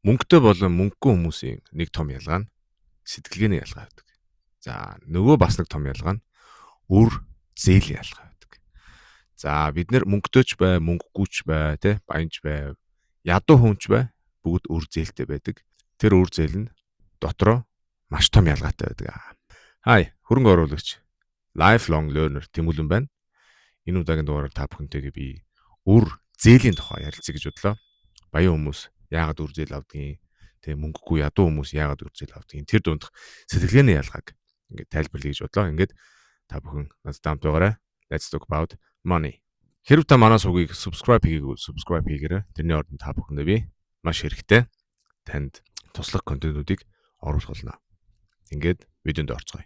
Мөнгөтэй болон мөнгөгүй хүмүүсийн нэг том ялгаа нь сэтгэлгээний ялгаа байдаг. За нөгөө бас нэг том ялгаа нь үр зээлийн ялгаа байдаг. За бид нэр мөнгөтэйч бай, мөнгөгүйч бай, тэ баянч бай, ядуу хүнч бай, бүгд үр зээлтэй байдаг. Тэр үр зээл нь дотроо маш том ялгаатай байдаг. Хай, хөрөнгө оруулагч lifelong learner Тэмүүлэн байна. Энэ удаагийн дугаараар та бүхэнтэйгээ би үр зээлийн тухай ярилцъя гэж бодлоо. Баян хүмүүс яагаад үр зээл авдгийг, тэгээ мөнгөгүй ядуу хүмүүс яагаад үр зээл авдгийг тэр дундх сэтгэлгээний ялгааг ингээд тайлбарлая гэж бодлоо. Ингээд та бүхэн надтай хамт байгаарай. Let's talk about money. Хэрв та манай сувгийг subscribe хийгээгүй subscribe хийгээрэй. Тэрний ордон та бүхэндээ би маш хэрэгтэй танд туслах контентуудыг оруулах болно. Ингээд видеонд орцгоё.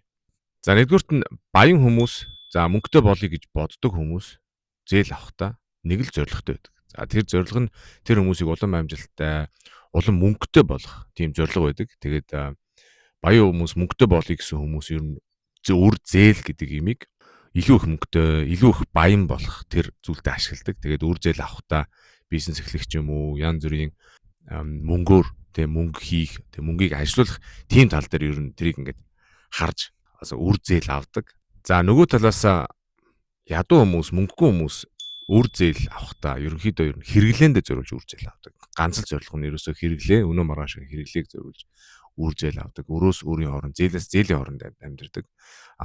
За нэгдүгürt нь баян хүмүүс, за мөнгөтэй болъё гэж боддог хүмүүс зээл авахдаа нэг л зорилготой байдаг. За тэр зорилго нь тэр хүмүүсийг улам амжилттай, улам мөнгөтэй болгох тийм зорилго байдаг. Тэгээд баян хүмүүс мөнгөтэй болъё гэсэн хүмүүс ер нь үр зээл гэдэг имийг илүү их мөнгөтэй, илүү их баян болох тэр зүйлдээ ашигладаг. Тэгээд үр зээл авахдаа бизнес эхлэх ч юм уу, янз бүрийн мөнгөөр тэг мөнгө хийх, тэг мөнгийг ажилуулах тийм тал дээр ер нь тэрийг ингээд харж үр зээл авдаг. За нөгөө талаас ядуу хүмүүс, мөнгөгүй хүмүүс үр зээл авахдаа ерөнхийдөө ер нь хэрэглээндээ зориулж үр зээл авдаг. Ганц л зорилго нь ерөөсөө хэрэглээ, өнөө маргааш хэрэглээг зориулж үр зээл авдаг. Өрөөс өөрийн хооронд, зээлээс зээлийн хооронд амьдардаг.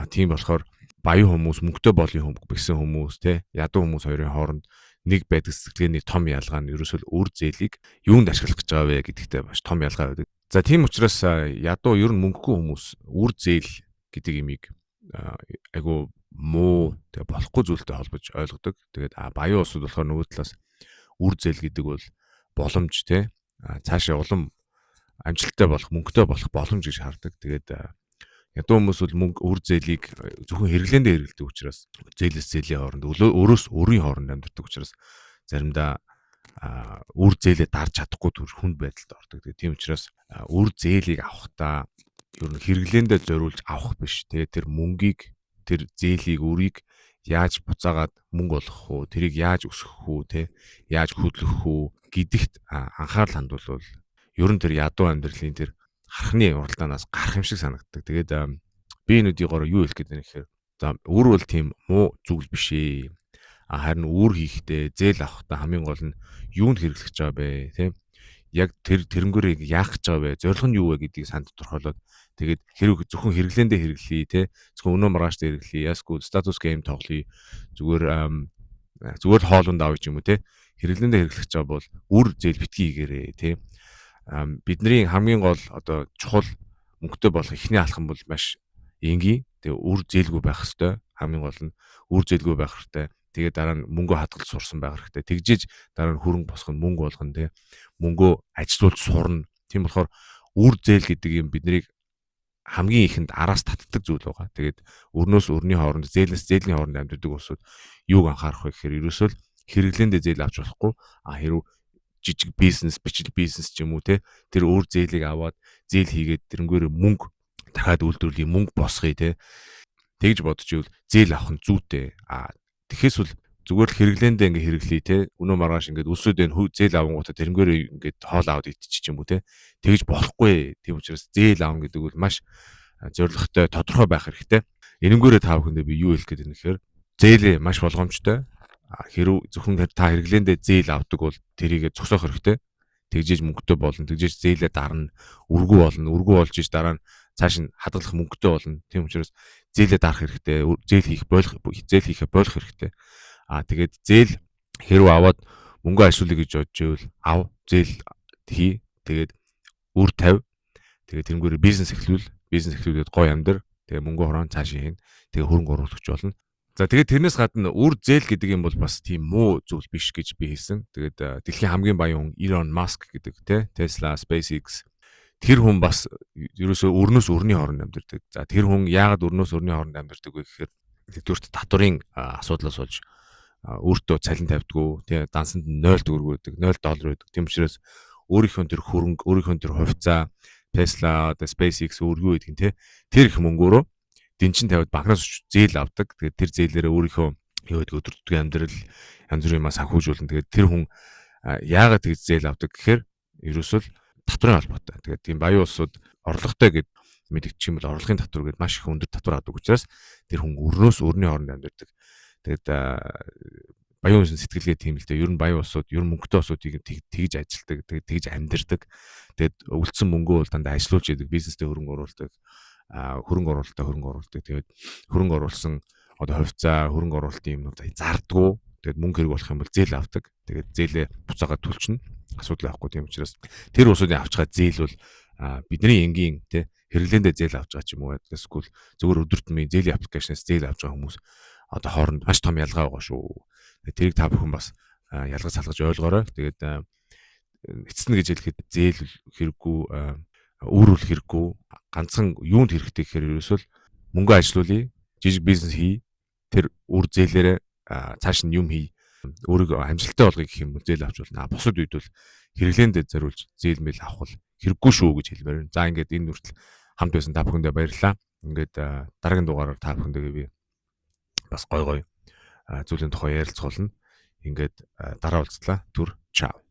Тийм болохоор баян хүмүүс, мөнгөтэй болъё гэсэн хүмүүс, те ядуу хүмүүс хоёрын хооронд нэг байдаг сэтгэлгээний том ялгаа нь ерөөсөө үр зээлийг юунд ашиглах гэж байгаа вэ гэдэгтэй маш том ялгаа байдаг. За тийм учраас ядуу ер нь мөнгөгүй хүмүүс үр зээл гэдэг имийг айгу муу тэгээ болохгүй зүйлтэй холбож ойлгодог. Тэгээд баян улсууд болохоор нөгөө талаас үр зээл гэдэг бол боломж те цаашаа улам амжилттай болох, мөнгөтэй болох боломж гэж хардаг. Тэгээд ядуу хүмүүс бол мөнгө үр зээлийг зөвхөн хэрэглээндээ хэрэглэдэг учраас зээлээс зээлийн хооронд өрөөс өөрийн хооронд амьдардаг учраас заримдаа үр зээлээ дарж чадахгүй төр хүнд байдалд ордог. Тэгээд тийм учраас үр зээлийг авахдаа ер нь хэрэглээндээ зориулж авах биш. Тэгээд тэр мөнгийг, тэр зээлийг, үрийг яаж буцаагаад мөнгө болгох уу, тэрийг яаж өсгөх үү, те яаж хөдлөх үү гэдэгт анхаарал хандвал ер нь тэр ядуу амьдралын тэр хархны уралдаанаас гарах юм шиг санагддаг. Тэгээд би энэ үдийгоор юу хэлэх гээд байна гэхээр за үр бол тийм муу зүйл биш ээ. Харин үр хийхдээ зээл авахдаа хамгийн гол нь юунд хэрэглэж байгаа бэ, тийм яг тэр тэрнгүүрийг яах гэж байгаа вэ, зорилго нь юу вэ гэдгийг санд тодорхойлоод тэгээд хэрэг зөвхөн хэрэглээндээ хэрэглэе, те зөвхөн өнөө маргааштай хэрэглэе, ясгүй статус гейм тоглоё, зүгээр хоолунд авъя ч юм уу, те хэрэглээндээ хэрэглэж байгаа бол үр зээл битгий хийгээрээ, те бидний хамгийн гол одоо чухал мөнгөтэй болох ихний алхам бол маш энгийн. Тэгээ үр зээлгүй байх хэвээр. Хамгийн гол нь үр зээлгүй байх хэрэгтэй. Тэгээ дараа нь мөнгө хадгалж сурсан байх хэрэгтэй. Тэгжиж дараа нь хөрөнгө босгоно, мөнгө болгоно, тэгээ мөнгөө ажилуулж сурна. Тийм болохоор үр зээл гэдэг юм биднийг хамгийн ихэнд араас татдаг зүйл байгаа. Тэгээд өрнөөс өрний хооронд, зээлээс зээлийн хооронд амьдардаг улсууд юуг анхаарах вэ гэхээр ерөөсөө хэрэглээндээ зээл авч болохгүй. Хэрвээ жижиг бизнес, бичил бизнес ч юм уу те тэр өөр зээлийг аваад зээл хийгээд тэрнгээр мөнгө дахиад үйлдвэрлэе, мөнгө босгоё те тэгж бодож ивэл зээл авах нь зүйтэй. Тэгэхээс бол зүгээр л хэрэглээндээ ингээ хэрэглэе те өнөө маргааш ингээд өсөөд энэ зээл авангуудаа тэрнгээр ингээд хоол аваад идчих юм уу те тэгж болохгүй. Тийм учраас зээл авах гэдэг бол маш зоригтой, тодорхой байх хэрэгтэй. Энэнгээрээ та бүхэндээ би юу хэлэх гээд байна гэхээр зээлээ маш болгоомжтой. Хэрв зөвхөн та хэрэглээндээ зээл авдаг бол тэрийг зогсоох хэрэгтэй. Тэгжээж мөнгөтэй болно. Тэгжээж зээлээ дарна, үргүү болно. Үргүү болж иж дараа нь цааш нь хадгалах мөнгөтэй болно. Тийм учраас зээлээ дарах хэрэгтэй. Зээл хийхээ болох хэрэгтэй. Тэгээд зээл хэрв аваад мөнгө ашиглая гэж бодож ивэл ав, зээл хий. Тэгээд үр тавь. Тэгээд тэрнгээр бизнес эхлүүлээд гоё амьдр. Тэгээд мөнгө хороон цаашаа хийн. Тэгээд хөрөнгө оруулагч болно. За тэгээд тэрнээс гадна үр зээл гэдэг юм бол бас тийм муу зүйл биш гэж би хэлсэн. Тэгээд дэлхийн хамгийн баян хүн Elon Musk гэдэг те Tesla, SpaceX тэр хүн бас ерөөсөө өрнөөс өрний хооронд амьдардаг. За тэр хүн яагаад өрнөөс өрний хооронд амьдардаг вэ гэхээр нэгдүгээр татварын асуудлаас болж өөртөө цалин тавьдгүй, те дансанд 0 төгрөг өгдөг, $0 өгдөг. Тийм учраас өөрийнхөө тэр хөрөнгө, өөрийнхөө тэр хувьцаа Tesla, SpaceX өргөө гэдэг нь те тэр их мөнгөөрөө дэнчин тавиад банкнаас зээл авдаг. Тэгээд тэр зээлээрээ өөрийнхөө юу гэдэг өдөртөг амьдрал янз бүрийн маа санхүүжүүлнэ. Тэгээд тэр хүн яагаад тэгж зээл авдаг гэхээр ерөөсөө татврын холбоотой. Тэгээд тийм баян улсууд орлоготой гэд мэдэгдчих юм бол орлогын татвар гэд маш их өндөр татвар авдаг учраас тэр хүн өрний хооронд амьдардаг. Тэгээд баян улсын сэтгэлгээ тийм л дээ. Ер нь баян улсууд, ер нь мөнгөтэй улсуудыг тэгж ажилтдаг, тэгж амьдардаг. Тэгээд өвлцсөн мөнгөө бол дандаа ажилуулж идэг, бизнестэй хөрөнгө оруулдаг, хөрөнгө оруулдаг. Тэгээд хөрөнгө оруулсан одоо хувьцаа, хөрөнгө оруулалтын юмнуудыг зардггүй. Тэгээд мөнгө хэрэг болох юм бол зээл авдаг. Тэгээд зээлээ буцаагаад төлчнө. Асуудал байхгүй. Тийм учраас тэр улсуудын авч байгаа зээл бол бидний энгийн те хэрэглээндээ зээл авч байгаа ч юм уу эсвэл зөвхөн өдөр тутмын зээлийн аппликейшнээс зээл авч байгаа хүмүүс одоо хооронд маш том ялгаа байгаа шүү. Тэрийг та бүхэн бас ялгаж салгаж ойлгоорой. Тэгээд эцэснэ гэж хэлэхэд зээл хэрэггүй, үүрүүл хэрэггүй, ганцхан юунд хэрэгтэй гэхээр ерөөсөө мөнгө ажилуулъя, жижиг бизнес хий, тэр үр зээлээрээ цааш нь юм хий, өөрийгөө амжилттай болгоё гэх юм бол зээл авч болно. Бусад үед бол хэрэглээнд зориулж зээл мэйл авах бол хэрэггүй шүү гэж хэлмээр. За ингээд энэ хүртэл хамт байсан та бүхэндээ баярлалаа. Ингээд дараагийн дугаараар та бүхэндээ би бас гой зүйлийн тухай ярилцах болно. Ингээд дараа уулзлаа. Түр чао.